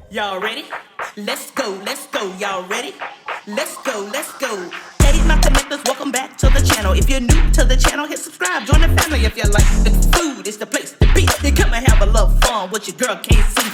Y'all ready? Let's go, y'all ready? Let's go. Hey, my connectors, welcome back to the channel. If you're new to the channel, hit subscribe, join the family. If you like the food, it's the place to be. You come and have a little fun, what your girl can't see.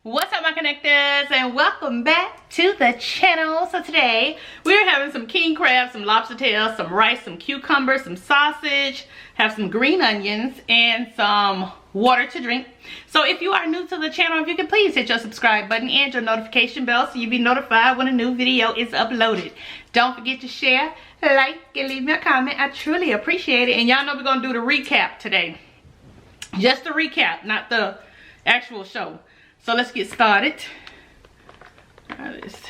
What's up, my connectors, and welcome back to the channel. So today we're having some king crab, some lobster tails, some rice, some cucumbers, some sausage, have some green onions, and some water to drink. So if you are new to the channel, if you could please hit your subscribe button and your notification bell so you'll be notified when a new video is uploaded. Don't forget to share, like, and leave me a comment. I truly appreciate it. And y'all know we're gonna do the recap today. Just the recap, not the actual show. So let's get started. Let's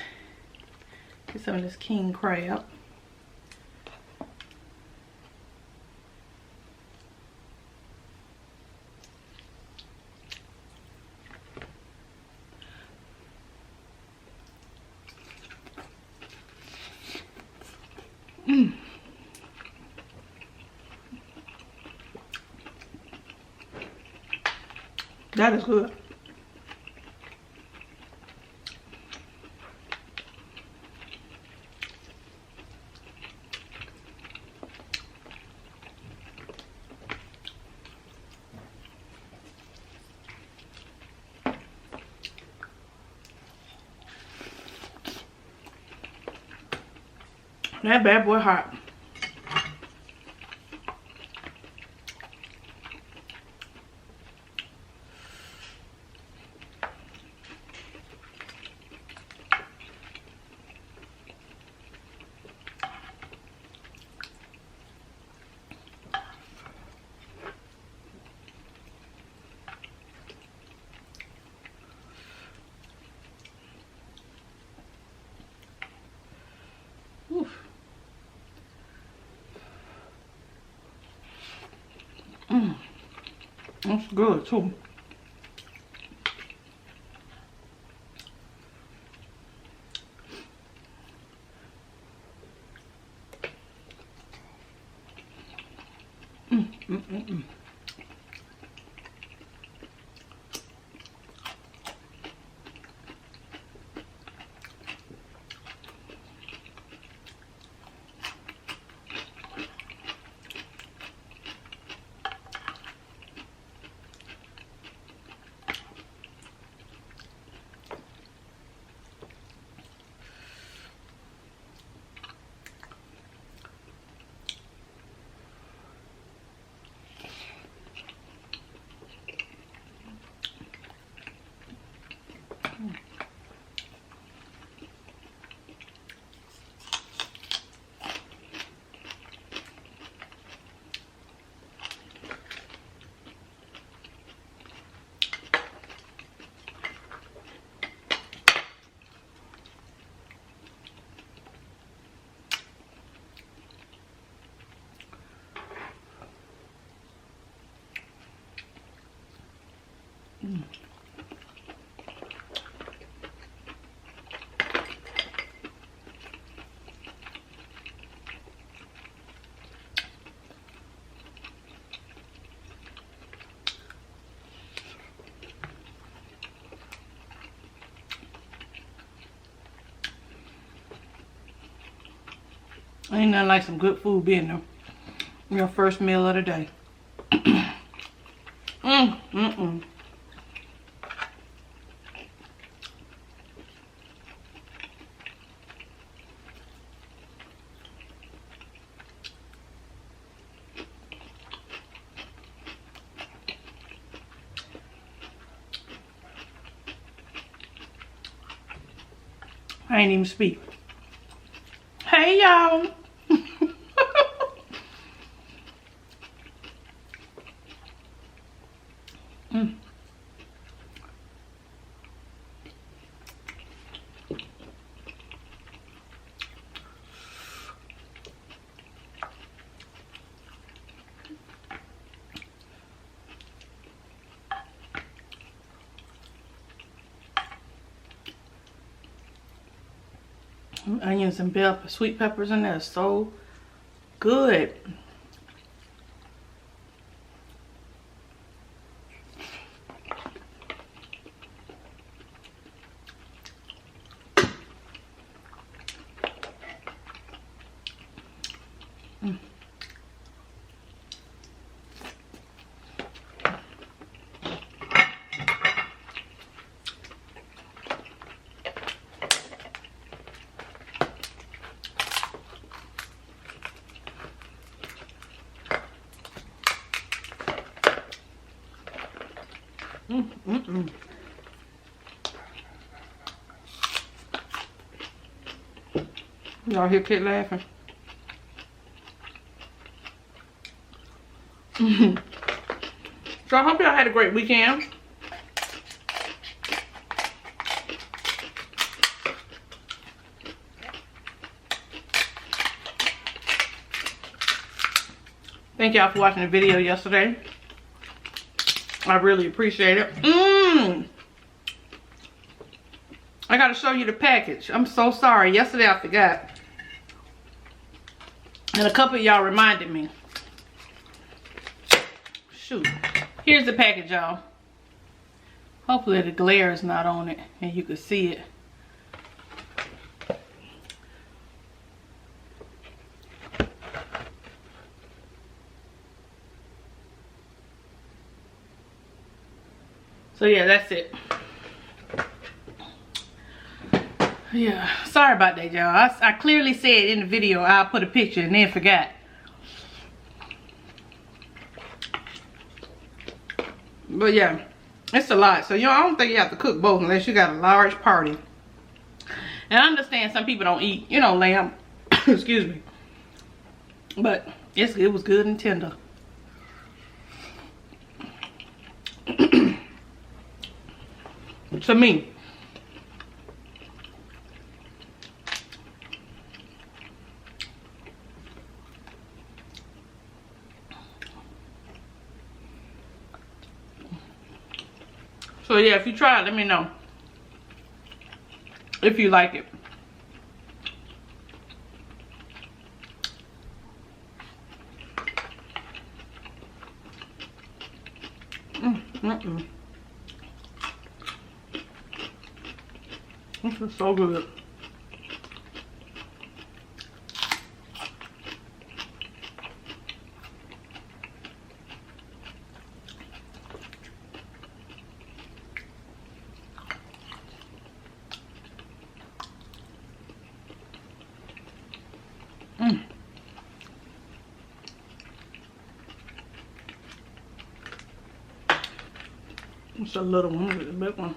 get some of this king crab. That is good. That bad boy hot. Oof. That's good too. Ain't nothing like some good food being there. Your first meal of the day. I ain't even speak. Hey y'all. Onions and bell, sweet peppers in there, so good. Y'all hear Kit laughing? So I hope y'all had a great weekend. Thank y'all for watching the video yesterday. I really appreciate it. I gotta show you the package. I'm so sorry. Yesterday I forgot. And a couple of y'all reminded me. Shoot. Here's the package, y'all. Hopefully the glare is not on it and you can see it. So yeah, that's it. Yeah, sorry about that, y'all. I clearly said in the video I'll put a picture and then forgot. But yeah, it's a lot. So, you know, I don't think you have to cook both unless you got a large party. And I understand some people don't eat, you know, lamb. Excuse me. But it was good and tender. To me. So yeah, if you try it, let me know if you like it. This is so good. It's a little one, it's a big one.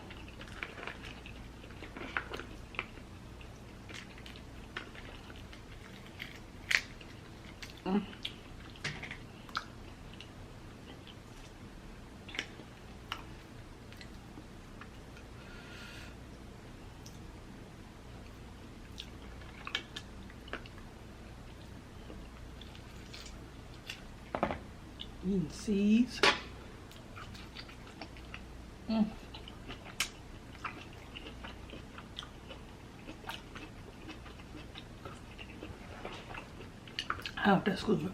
Eating seeds. Oh, that's good.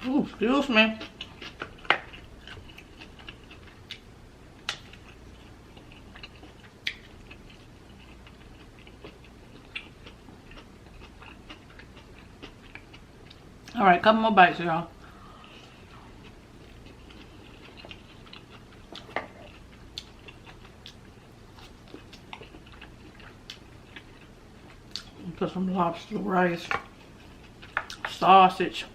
Oh, excuse me. All right, couple more bites, y'all. Put some lobster rice, sausage,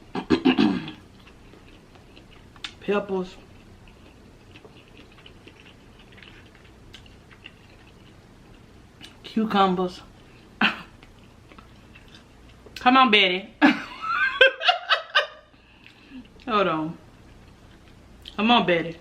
peppers, cucumbers. Come on, Betty. Hold on. Come on, Betty.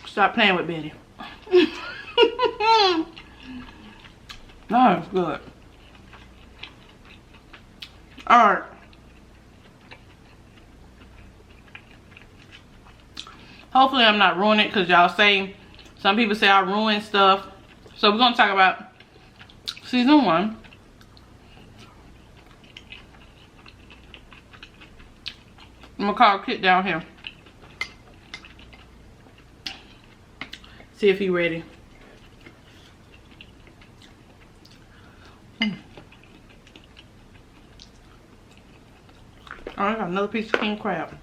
Stop playing with Betty. That's good. Alright. Hopefully I'm not ruining it, because y'all say, some people say I ruin stuff. So we're going to talk about season 1. I'm going to call Kit down here. See if he's ready. Oh, I got another piece of king crab.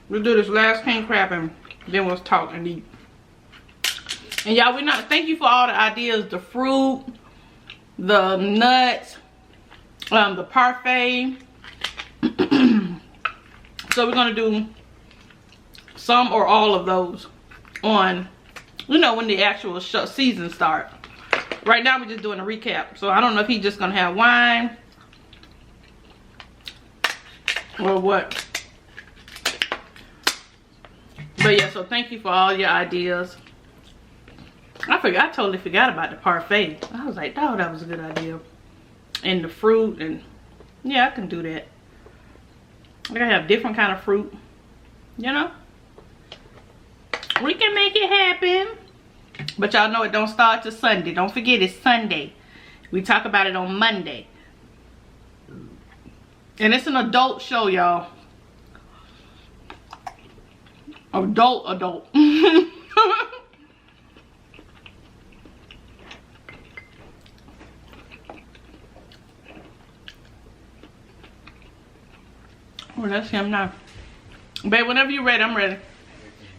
We'll do this last king crab and then we'll talk and eat. And y'all, thank you for all the ideas. The fruit, the nuts, the parfait. So we're gonna do some or all of those on, when the actual season starts. Right now we're just doing a recap. So I don't know if he's just gonna have wine or what. But yeah, so thank you for all your ideas. I totally forgot about the parfait. I was like, oh, that was a good idea. And the fruit, and yeah, I can do that. I gotta have different kind of fruit, We can make it happen. But y'all know it don't start till Sunday. Don't forget, it's Sunday. We talk about it on Monday. And it's an adult show, y'all. Adult. Oh, that's him now. Babe, whenever you're ready, I'm ready.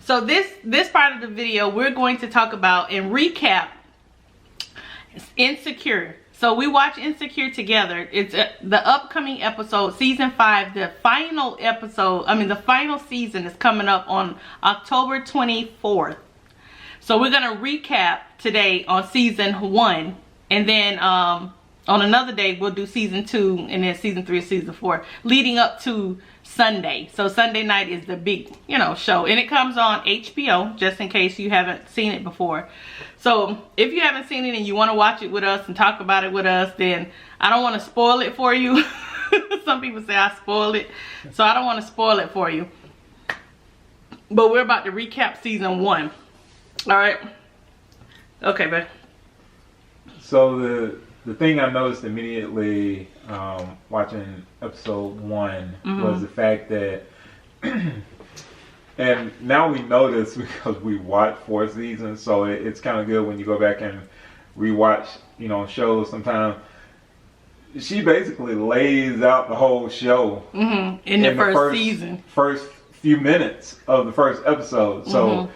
So this part of the video, we're going to talk about and recap Insecure. So we watch Insecure together. It's the upcoming episode, season 5. The final episode, the final season is coming up on October 24th. So we're gonna recap today on season 1, and then on another day we'll do season 2, and then season 3 and season 4, leading up to Sunday. So Sunday night is the big, show, and it comes on HBO, just in case you haven't seen it before. So if you haven't seen it and you want to watch it with us and talk about it with us, then I don't want to spoil it for you. Some people say I spoil it, so I don't want to spoil it for you. But we're about to recap season 1. All right. Okay, babe. So the thing I noticed immediately watching episode 1 was the fact that, and now we know this because we watched 4 seasons, so it's kind of good when you go back and rewatch, shows sometimes. She basically lays out the whole show in the first season. First few minutes of the first episode. So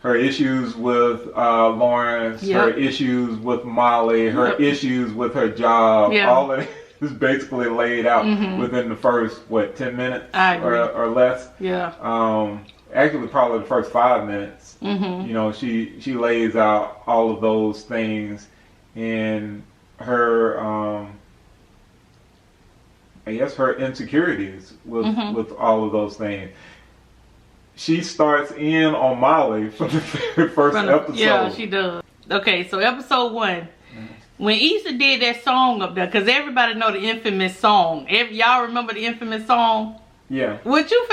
her issues with Lawrence, her issues with Molly, her issues with her job, all of it is basically laid out within the first, 10 minutes or less? Yeah. Actually, probably the first 5 minutes. She lays out all of those things, and her, I guess her insecurities with all of those things. She starts in on Molly from the very first episode. Yeah, she does. Okay, so episode 1. When Issa did that song up there, because everybody know the infamous song. Y'all remember the infamous song? Yeah. Would you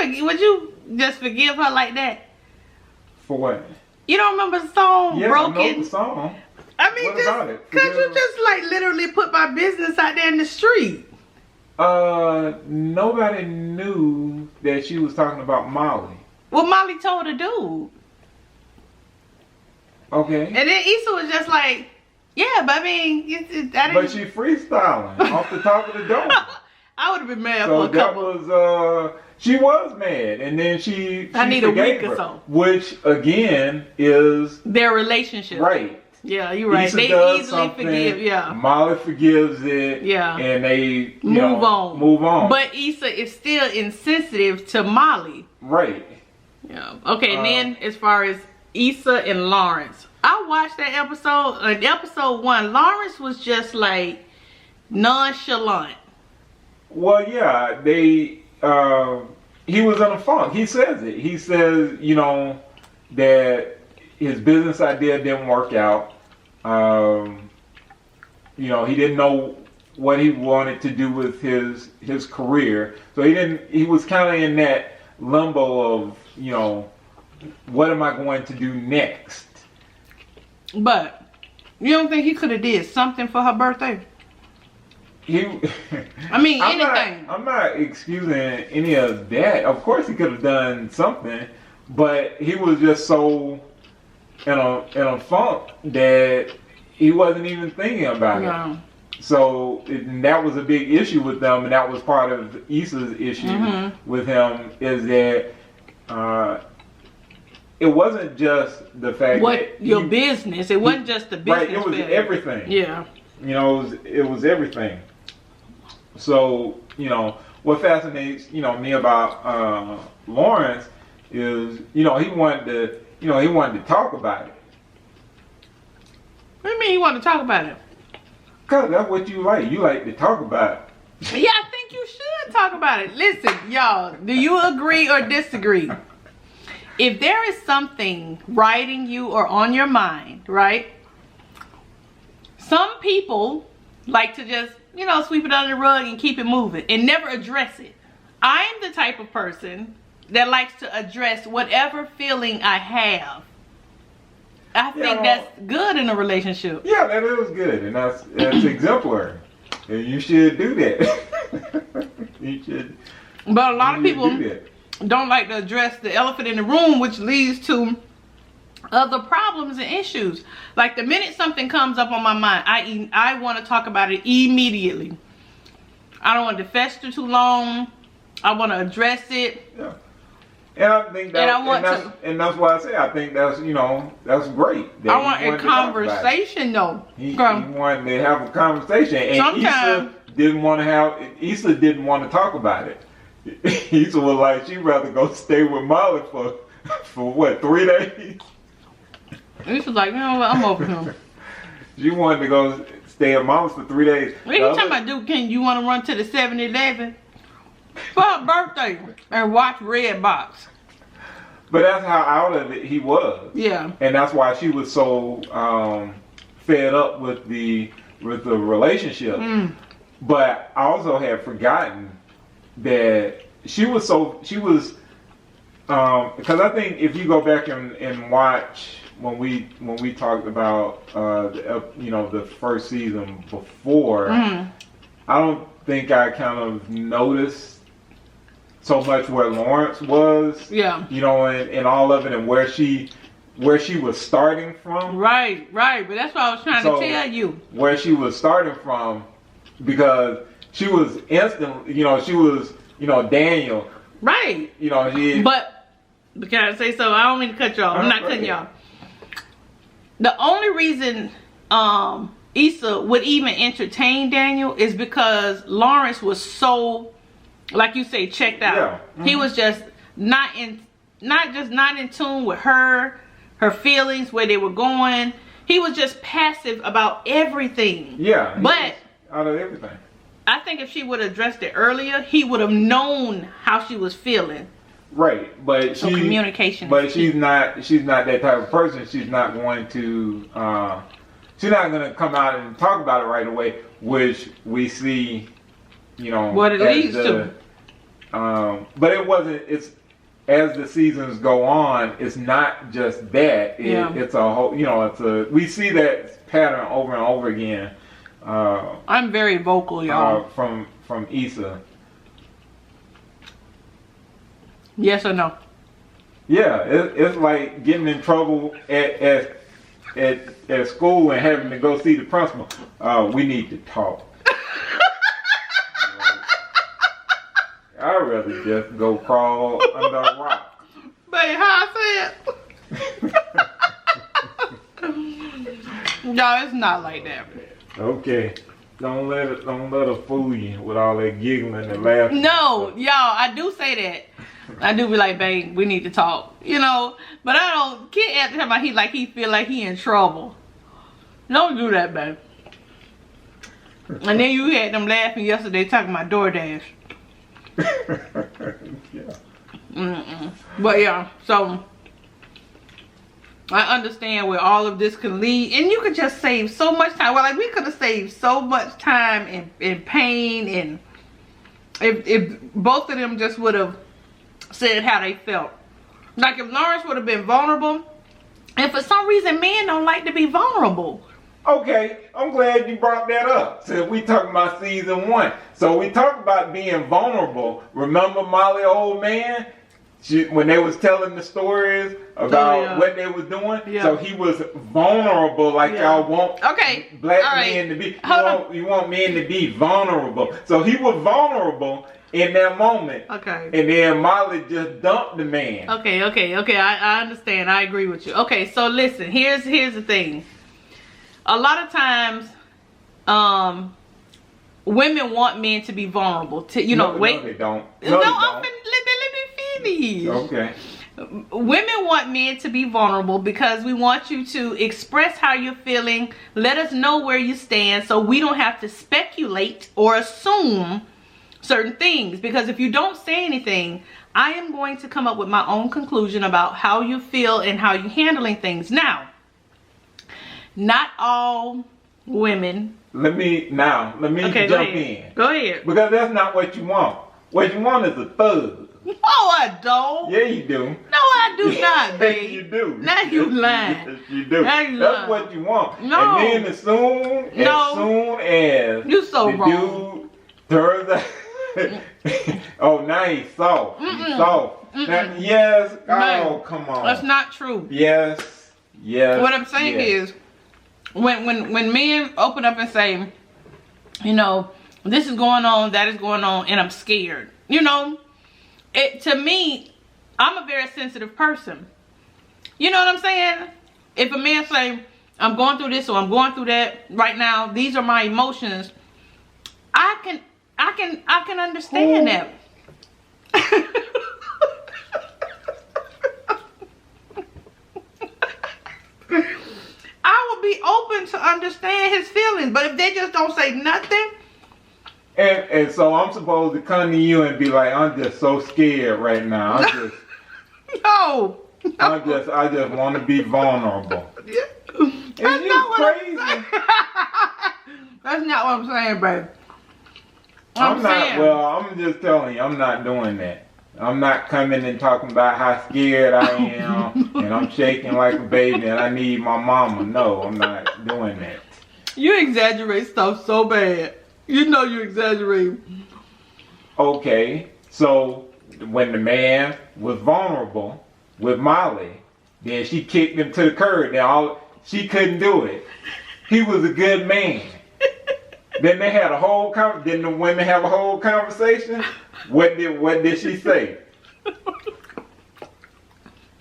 just forgive her like that? For what? You don't remember the song? Yeah, Broken? I know the song. I mean, what about it? Cause you just literally put my business out there in the street. Nobody knew that she was talking about Molly. Well, Molly told the dude. Okay. And then Issa was just like, yeah, but I mean, But she freestyling off the top of the dome. I would have been mad so for a couple. that was, she was mad, and then she I need a week or her, so. Which again is their relationship. Right. Yeah, you're right. Issa They does easily forgive. Yeah. Molly forgives it. Yeah. And they move on. But But Issa is still insensitive to Molly. Right. Yeah. Okay. And then as far as Issa and Lawrence, I watched that episode. Episode 1, Lawrence was just like nonchalant. Well, yeah, he was in a funk. He says it. He says, that his business idea didn't work out. He didn't know what he wanted to do with his career. So he was kind of in that limbo of, you know, what am I going to do next? But you don't think he could have did something for her birthday? I mean, anything. I'm not excusing any of that. Of course he could have done something, but he was just so in a funk that he wasn't even thinking about it. So that was a big issue with them, and that was part of Issa's issue with him, is that it wasn't just the fact that your business. It wasn't just the business. Right, it was everything. Yeah. You know, it was everything. So, you know, what fascinates, you know, me about Lawrence is, you know, he wanted to talk about it. What do you mean he wanted to talk about it? Cause that's what you like. You like to talk about it. Yeah, I think you should talk about it. Listen, y'all, do you agree or disagree? If there is something writing you or on your mind, right? Some people like to just, you know, sweep it under the rug and keep it moving and never address it. I'm the type of person that likes to address whatever feeling I have. I think that's good in a relationship. Yeah, that is good, and that's exemplary. And you should do that. You should. But a lot of people don't like to address the elephant in the room, which leads to other problems and issues. Like the minute something comes up on my mind, I want to talk about it immediately. I don't want to fester too long. I want to address it. Yeah. And I think that, and that's why I say I think that's, you know, that's great. That I want a conversation though. He wanted to have a conversation, and Issa didn't want to talk about it. Issa was like, she'd rather go stay with Molly for what, 3 days? Issa's like, you know what, I'm over him. She wanted to go stay at Mama's for 3 days. What are you talking about, dude? You want to run to the 7-Eleven for her birthday and watch Redbox? But that's how out of it he was. Yeah. And that's why she was so fed up with the relationship. But I also had forgotten that she was because I think if you go back and watch when we talked about the first season before, I don't think I kind of noticed so much where Lawrence was, you know, and all of it, and where she was starting from. Right, but that's what I was trying to tell you. Where she was starting from, because she was instantly, you know, she was, you know, Daniel. Right. You know, But can I say so? I don't mean to cut y'all. I'm not cutting y'all. The only reason Issa would even entertain Daniel is because Lawrence was so, like you say, checked out. Yeah. He was just not in tune with her feelings, where they were going. He was just passive about everything. Yeah. But out of everything. I think if she would have addressed it earlier, he would have known how she was feeling. Right, but communication. But she's not that type of person. She's not going to come out and talk about it right away, which we see, you know, what it leads to. But it wasn't. It's as the seasons go on. It's not just that. It's a whole. You know, we see that pattern over and over again. I'm very vocal, y'all. From Issa. Yes or no? Yeah, it's like getting in trouble at school and having to go see the principal. We need to talk. I'd rather just go crawl under a rock. Babe, how I said? No, it's not like that. Okay. Don't let her fool you with all that giggling and laughing. No, y'all, I do say that. I do be like, babe, we need to talk, you know. But I don't. Kid after him, he feel like he in trouble. Don't do that, babe. And then you had them laughing yesterday talking about DoorDash. Yeah. But yeah, so I understand where all of this can lead, and you could just save so much time. Well, like we could have saved so much time and pain, and if both of them just would have said how they felt. Like if Lawrence would have been vulnerable, and for some reason men don't like to be vulnerable. Okay, I'm glad you brought that up. Since we talking about season 1. So we talked about being vulnerable. Remember Molly old man? When they was telling the stories about what they was doing, so he was vulnerable, like y'all want black men to be. You want men to be vulnerable. So he was vulnerable in that moment. Okay. And then Molly just dumped the man. Okay. I understand. I agree with you. Okay, so listen. Here's the thing. A lot of times, women want men to be vulnerable. No, they don't. Let me finish. Okay. Women want men to be vulnerable because we want you to express how you're feeling. Let us know where you stand so we don't have to speculate or assume certain things. Because if you don't say anything, I am going to come up with my own conclusion about how you feel and how you're handling things. Now, not all women. Let me jump in. Go ahead. Because that's not what you want. What you want is a thug. No, I don't. Yeah, you do. No, I do not, babe. You do. Now you lying. Yes, you do. That's what you want. No. And then as soon as you so the wrong. Dude turns out, oh, now he's soft. He's soft. Now, yes. Oh, come on. That's not true. Yes. What I'm saying is, when men open up and say, you know, this is going on, that is going on, and I'm scared. You know, to me, I'm a very sensitive person. You know what I'm saying? If a man say, I'm going through this or I'm going through that right now, these are my emotions, I can understand that. I would be open to understand his feelings, but if they just don't say nothing. And so I'm supposed to come to you and be like, I'm just so scared right now. No. I just want to be vulnerable. That's not what crazy? That's not what I'm saying, babe. I'm just telling you, I'm not doing that. I'm not coming and talking about how scared I am and I'm shaking like a baby and I need my mama. No, I'm not doing that. You exaggerate stuff so bad. You know you exaggerate. Okay, so when the man was vulnerable with Molly, then she kicked him to the curb. Now she couldn't do it. He was a good man. Then they had didn't the women have a whole conversation? What did she say?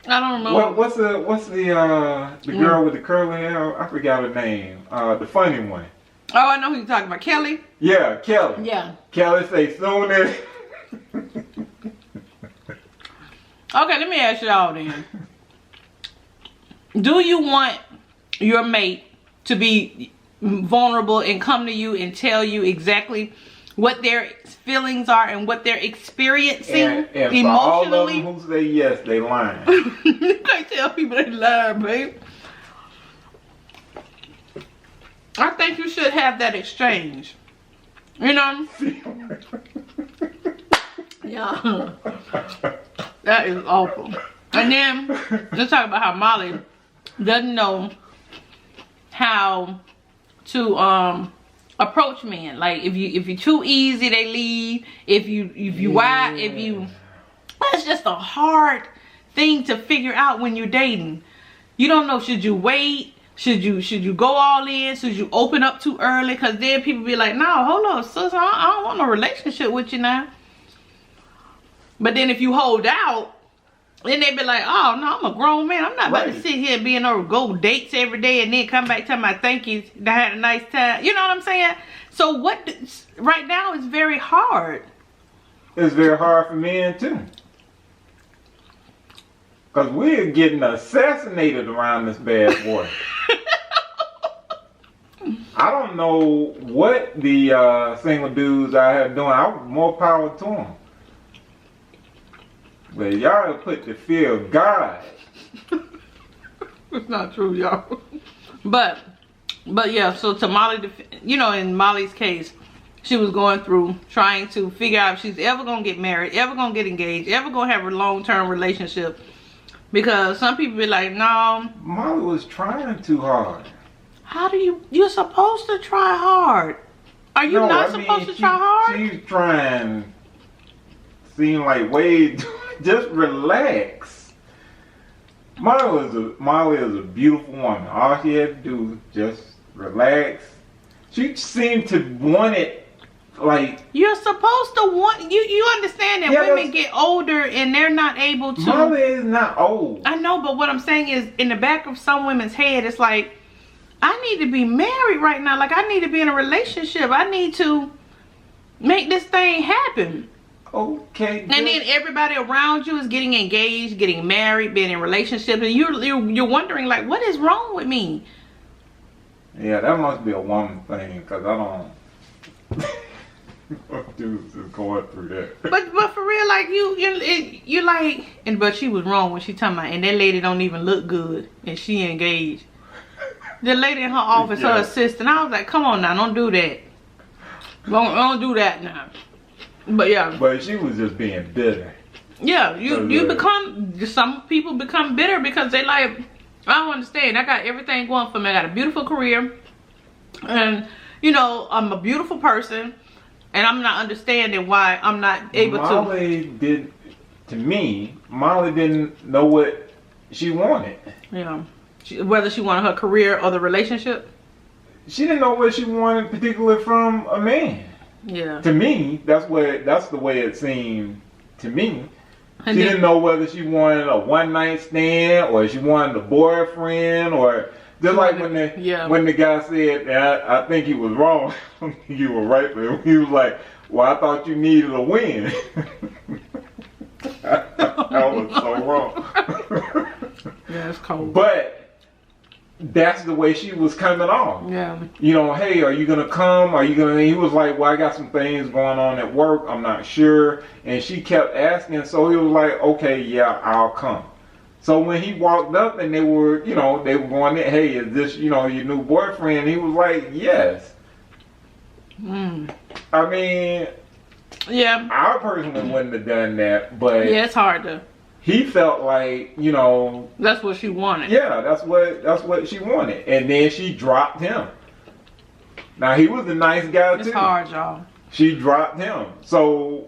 I don't know. What's the girl with the curly hair? I forgot her name. The funny one. Oh, I know who you're talking about. Kelly? Yeah, Kelly. Yeah. Kelly say soon as. Okay, let me ask y'all then. Do you want your mate to be vulnerable and come to you and tell you exactly what their feelings are and what they're experiencing and emotionally? For all of them who say yes, they lying. You can't tell people they lying, babe. I think you should have that exchange. You know? Yeah. That is awful. And then, let's talk about how Molly doesn't know how to approach men. Like, if you're too easy, they leave. That's just a hard thing to figure out when you're dating. You don't know, should you wait? Should you go all in? Should you open up too early? Because then people be like, no, hold on, sis, I don't want no relationship with you now. But then if you hold out, then they be like, oh, no, I'm a grown man. I'm not about to sit here being over go dates every day and then come back tell my thank you, I had a nice time. You know what I'm saying? So right now it's very hard. It's very hard for men too. Because we're getting assassinated around this bad boy. I don't know what the single dudes out here doing. More power to them. But y'all put the fear of God It's not true, y'all. But yeah, so to Molly, you know, in Molly's case, she was going through trying to figure out if she's ever gonna get married, ever gonna get engaged, ever gonna have a long-term relationship. Because some people be like, no. Molly was trying too hard. How do you're supposed to try hard. Are you not supposed to try hard? She's trying, seem like Wade, just relax. Molly is a beautiful woman. All she had to do was just relax. She seemed to want it. Like, you're supposed to want, you understand that women get older and they're not able to. Molly is not old. I know, but what I'm saying is, in the back of some women's head, it's like, I need to be married right now. Like, I need to be in a relationship. I need to make this thing happen. Okay. And then everybody around you is getting engaged, getting married, being in relationships, and you're wondering, like, what is wrong with me? Yeah, that must be a woman thing, because I don't. Dudes is going through that. But for real, like you like, and but she was wrong when she talking about, and that lady don't even look good, and she engaged. The lady in her office, her assistant, I was like, come on now, don't do that. Don't do that now. But yeah. But she was just being bitter. Yeah, you become, some people become bitter because they like, I don't understand. I got everything going for me. I got a beautiful career, and you know, I'm a beautiful person. And I'm not understanding why I'm not able Molly Molly didn't know what she wanted. Yeah. Whether she wanted her career or the relationship. She didn't know what she wanted, particularly from a man. Yeah. To me, that's the way it seemed to me. She didn't know whether she wanted a one-night stand or she wanted a boyfriend, or just like when the guy said, I think he was wrong. I don't think you were right, but he was like, well, I thought you needed a win. That was so wrong. Yeah, it's cold. But that's the way she was coming on. Yeah. You know, hey, are you going to come? He was like, well, I got some things going on at work. I'm not sure. And she kept asking. So he was like, okay, yeah, I'll come. So when he walked up and they were going, hey, is this, your new boyfriend? He was like, yes. I mean, yeah, I personally wouldn't have done that, but yeah, it's hard to. He felt like, that's what she wanted. Yeah, that's what she wanted, and then she dropped him. Now he was a nice guy too. It's hard, y'all. She dropped him, so.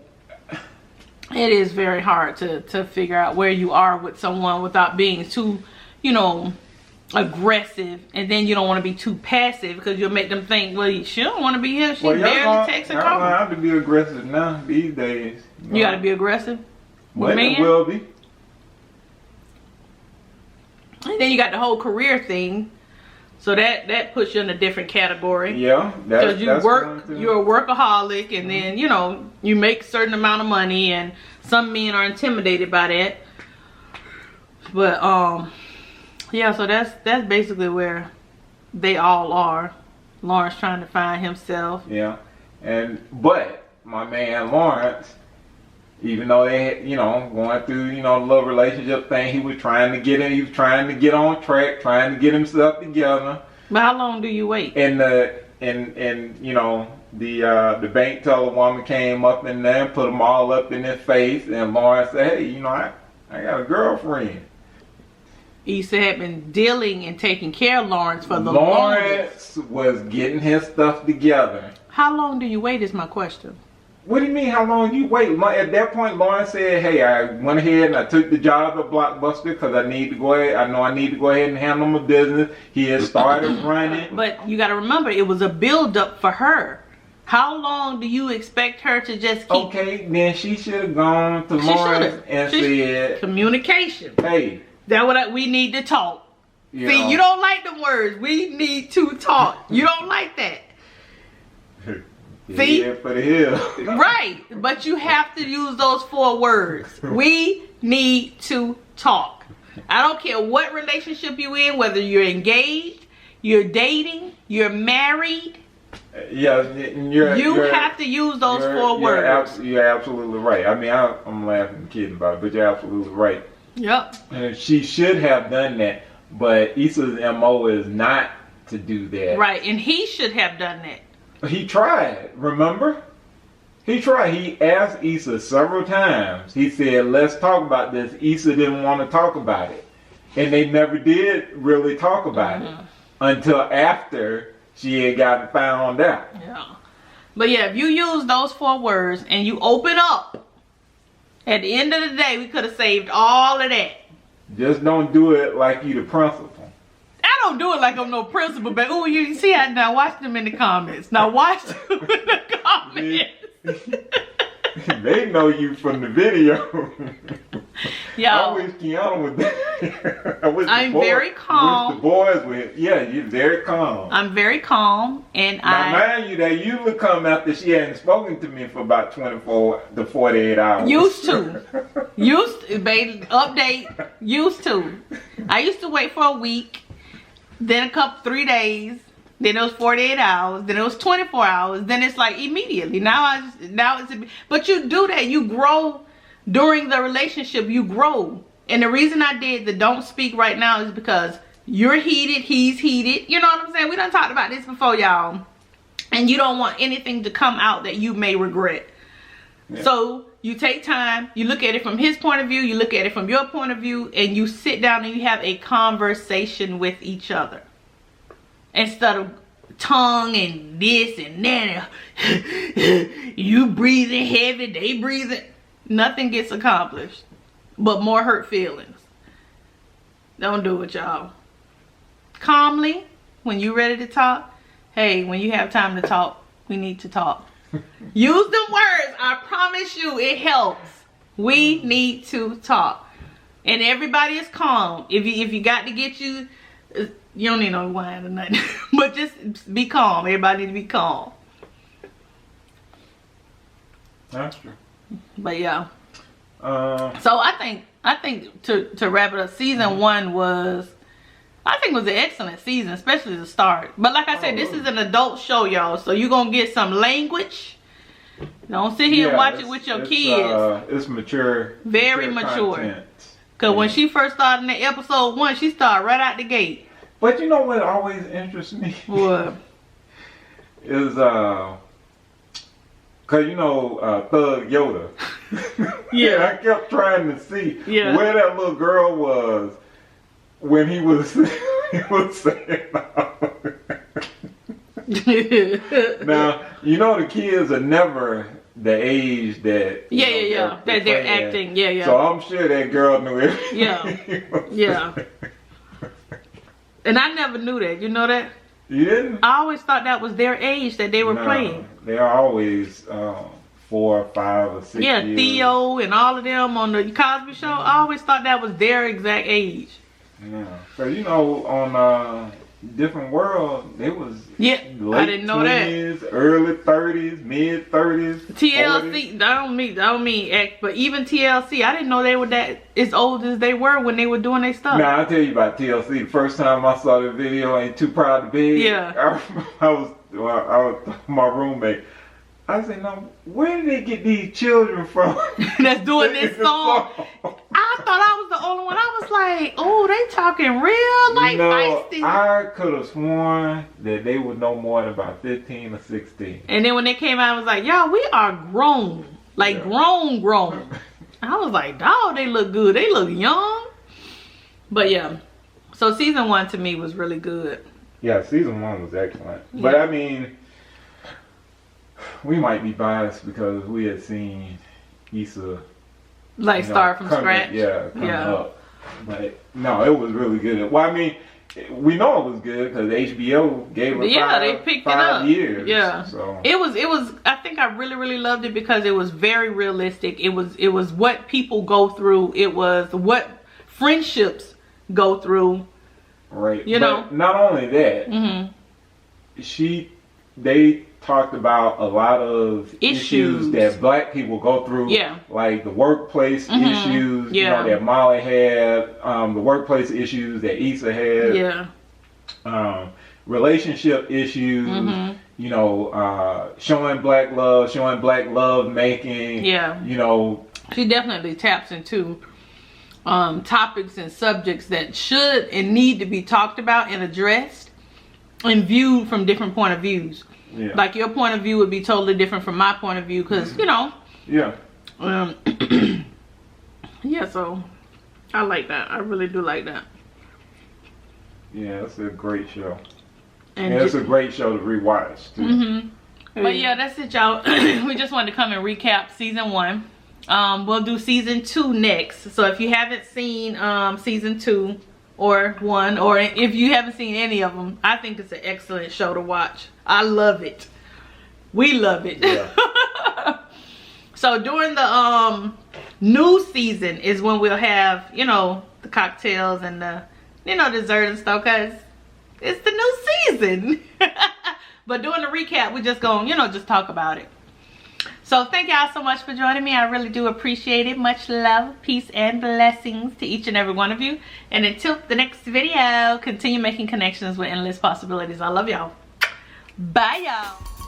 It is very hard to figure out where you are with someone without being too, aggressive, and then you don't want to be too passive because you'll make them think, well, she don't want to be here. She barely takes a call. Y'all have to be aggressive now these days. You got to be aggressive. Women will be. And then you got the whole career thing, so that puts you in a different category. Yeah, because you're a workaholic, and then you make a certain amount of money, and some men are intimidated by that. But yeah, so that's basically where they all are. Lawrence trying to find himself. Yeah, but my man Lawrence, even though they going through the little relationship thing, he was trying to get in. He was trying to get on track, trying to get himself together. But how long do you wait? And the bank teller woman came up in there and put them all up in his face, and Lawrence said, hey, I got a girlfriend. Issa had been dealing and taking care of Lawrence for the longest. Lawrence was getting his stuff together. How long do you wait is my question. What do you mean, how long do you wait? At that point, Lawrence said, hey, I went ahead and I took the job at Blockbuster because I need to go ahead. I know I need to go ahead and handle my business. He had started running. But you got to remember, it was a build-up for her. How long do you expect her to just keep? Okay, then she should have gone to Lawrence and said, communication. Hey. That's what we need to talk. See, you don't like the words. We need to talk. You don't like that. See? Yeah, for the hill. Right. But you have to use those 4 words. We need to talk. I don't care what relationship you're in, whether you're engaged, you're dating, you're married. Yeah, you have to use those 4 words. You're absolutely right. I mean, I'm laughing and kidding about it, but you're absolutely right. Yep. And she should have done that But Issa's MO is not to do that. Right, and he should have done that. He tried, remember? He tried. He asked Issa several times. He said, let's talk about this. Issa didn't want to talk about it. And they never did really talk about it until after she had gotten found out. Yeah. But yeah, if you use those 4 words and you open up, at the end of the day, we could have saved all of that. Just don't do it like you the principal. I don't do it like I'm no principal, but oh, you see, now watch them in the comments. Now watch them in the comments. They know you from the video. Y'all, I wish KIONA was there. I'm very calm. Wish the boys were. Yeah, you're very calm. I'm very calm, and now, mind you, that usually come after she hadn't spoken to me for about 24 to 48 hours. Used to, baby, update. Used to. I used to wait for a week, then 3 days. Then it was 48 hours. Then it was 24 hours. Then it's like immediately. Now it's. But you do that. You grow during the relationship. You grow. And the reason I did the don't speak right now is because you're heated. He's heated. You know what I'm saying? We done talked about this before, y'all. And you don't want anything to come out that you may regret. Yeah. So you take time. You look at it from his point of view. You look at it from your point of view. And you sit down and you have a conversation with each other. Instead of tongue and this and that, you breathing heavy, they breathing, nothing gets accomplished but more hurt feelings. Don't do it, y'all. Calmly, when you ready to talk, hey, when you have time to talk, we need to talk. Use the words. I promise you, it helps. We need to talk, and everybody is calm. If you got to get you. You don't need no wine or nothing. But just be calm. Everybody need to be calm. That's true. But yeah. So I think to wrap it up, season 1 was an excellent season, especially the start. But like I said, this is an adult show, y'all. So you're gonna get some language. Don't sit here and watch it with your kids. It's mature. Very mature. Cause when she first started in the episode 1, she started right out the gate. But you know what always interests me? What? Is cause you know Thug Yoda. Yeah. I kept trying to see where that little girl was when he was saying Now, you know the kids are never the age that that they're acting. Yeah. So I'm sure that girl knew it. Yeah. And I never knew that. You know that? You didn't? I always thought that was their age that they were playing. They're always 4, 5, or 6 years. Yeah, Theo and all of them on the Cosby Show. I always thought that was their exact age. Yeah. So you know, on Different World, they was late I didn't know 20s, early 30s, mid 30s. TLC, 40s. I don't mean but even TLC, I didn't know they were that as old as they were when they were doing their stuff. Now I'll tell you about TLC. The first time I saw the video, Ain't Too Proud to Beg. Yeah. I was my roommate. I said, now, where did they get these children from? That's doing this song. I thought I was the only one. I was like, oh, they talking real like feisty. I could have sworn that they were no more than about 15 or 16. And then when they came out, I was like, y'all, we are grown. Like grown. I was like, dog, they look good. They look young. But yeah. So season 1 to me was really good. Yeah, season 1 was excellent. Yeah. But I mean, we might be biased because we had seen Issa start from scratch. Coming up. But no, it was really good. Well, I mean, we know it was good because HBO gave it they picked it up. 5 years. Yeah. So it was I think I really loved it because it was very realistic. It was what people go through. It was what friendships go through. Right. You know. Not only that, they talked about a lot of issues that black people go through, like the workplace issues, you know, that Molly had, the workplace issues that Issa had, relationship issues, you know, showing black love making, you know. She definitely taps into topics and subjects that should and need to be talked about and addressed and viewed from different point of views. Yeah. Like your point of view would be totally different from my point of view, because you know. Yeah. Yeah, so I like that. I really do like that. Yeah, it's a great show. And it's a great show to rewatch too. But yeah, that's it, y'all. We just wanted to come and recap season 1. We'll do season 2 next. So if you haven't seen season 2 or 1, or if you haven't seen any of them, I think it's an excellent show to watch. I love it. We love it. Yeah. So during the new season is when we'll have, you know, the cocktails and the, you know, dessert and stuff, because it's the new season. But during the recap, we're just going, you know, just talk about it. So thank y'all so much for joining me. I really do appreciate it. Much love, peace, and blessings to each and every one of you. And until the next video, continue making connections with endless possibilities. I love y'all. Bye, y'all.